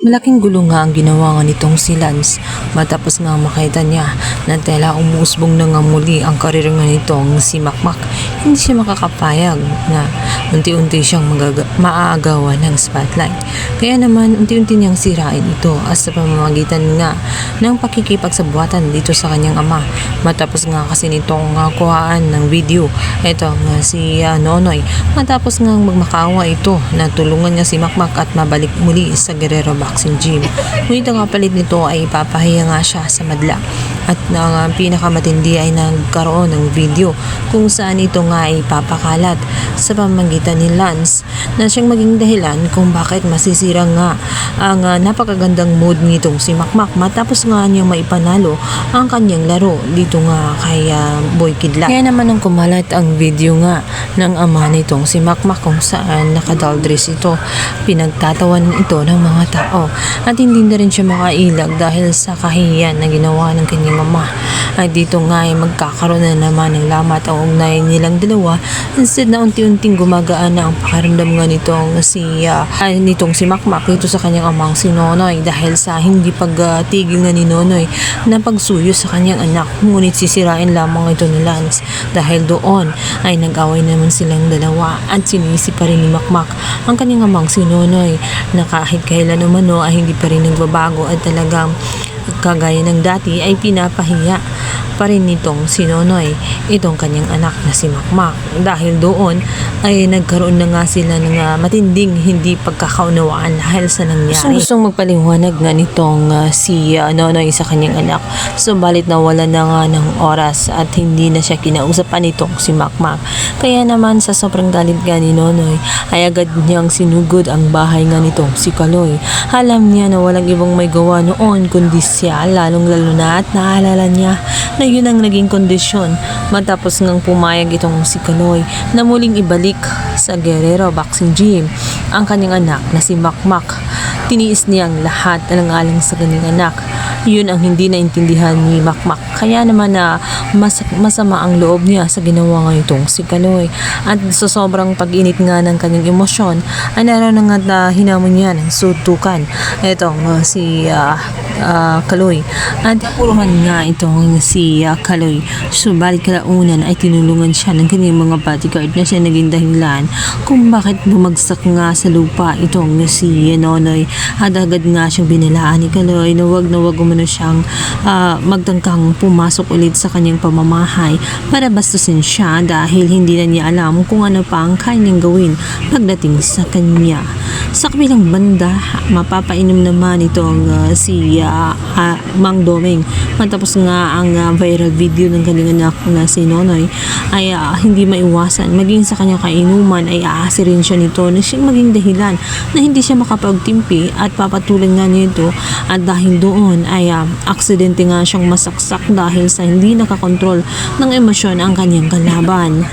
Malaking gulo nga ang ginawa nga nitong si Lance matapos nga makita niya na tela umusbong na nga muli ang karir nga nitong si Makmak. Hindi siya makakapayag na unti-unti siyang maaagawan ng spotlight. Kaya naman unti-unti niyang sirain ito as sa pamamagitan nga ng pakikipagsabuatan dito sa kanyang ama. Matapos nga kasi nitong kuhaan ng video, ito nga si Nonoy, matapos nga magmakawa ito na tulungan niya si Makmak at mabalik muli sa Guerrero Boxing Gym. Ngunit ang kapalit nito ay ipapahiya nga siya sa madla. At ang pinakamatindi ay nagkaroon ng video kung saan ito nga ay papakalat sa pamamagitan ni Lance na siyang maging dahilan kung bakit masisira nga ang napakagandang mood nitong si Makmak matapos nga niyang maipanalo ang kanyang laro dito nga kay Boy Kidlat. Kaya naman ang kumalat ang video nga ng ama nitong si Makmak kung saan nakadaldress ito. Pinagtatawan ito ng mga tao at hindi na rin siya makailag dahil sa kahihiyan na ginawa ng kanyang ama. Ay dito nga ay magkakaroon na naman ng lamat ang ugnayan nilang dalawa instead na unti-unting gumagaan na ang pakiramdam nga nitong si Makmak dito sa kanyang amang si Nonoy dahil sa hindi pagtigil nga ni Nonoy na pagsuyo sa kanyang anak. Ngunit sisirain lamang ito ni Lance dahil doon ay nag-away naman silang dalawa at sinisi pa rin ni Makmak ang kanyang amang si Nonoy na kahit kailan umano ay hindi pa rin nagbabago at talagang kagaya ng dati ay pinapahiya pa rin nitong si Nonoy itong kanyang anak na si Makmak dahil doon ay nagkaroon na nga sila ng matinding hindi pagkakaunawaan dahil sa nangyari. Gustong magpaliwanag nga nitong si Nonoy sa kanyang anak, subalit nawala na nga ng oras at hindi na siya kinausapan nitong si Makmak. Kaya naman sa sobrang galit nga ni Nonoy ay agad niyang sinugod ang bahay nga nitong si Kaloy. Alam niya na walang ibang may gawa noon kundi siya, lalong lalo na at naalala niya na yun ang naging kondisyon matapos ngang pumayag itong si Kaloy na muling ibalik sa Guerrero Boxing Gym ang kanyang anak na si Makmak. Tiniis niyang lahat ng alang sa kanyang anak. Yun ang hindi naintindihan ni Makmak. Kaya naman na masama ang loob niya sa ginawa nga itong si Kaloy. At sa sobrang pag-init nga ng kanyang emosyon ay naroon na nga hinamon niya ng sutukan itong si Kaloy. At puruhan nga itong si Kaloy. Subalit kalaunan ay tinulungan siya ng kanyang mga bodyguard na siya naging dahilan kung bakit bumagsak nga sa lupa itong si Nonoy. At agad nga siyang binalaan ni Kaloy na wag umano siyang magtangkang pumasok ulit sa kanyang pamamahay para bastusin siya dahil hindi na niya alam kung ano pa ang kanyang gawin pagdating sa kanya. Sa kabilang banda, mapapainom naman itong si Mang Doming. Matapos nga ang viral video ng kanyang anak na si Nonoy ay hindi maiwasan. Maging sa kanyang kainuman ay aasirin siya nito na siyang maging dahilan na hindi siya makapagtimpi at papatulan nga niya ito. At dahil doon ay aksidente nga siyang masaksak dahil sa hindi nakakontrol ng emosyon ang kanyang kalaban.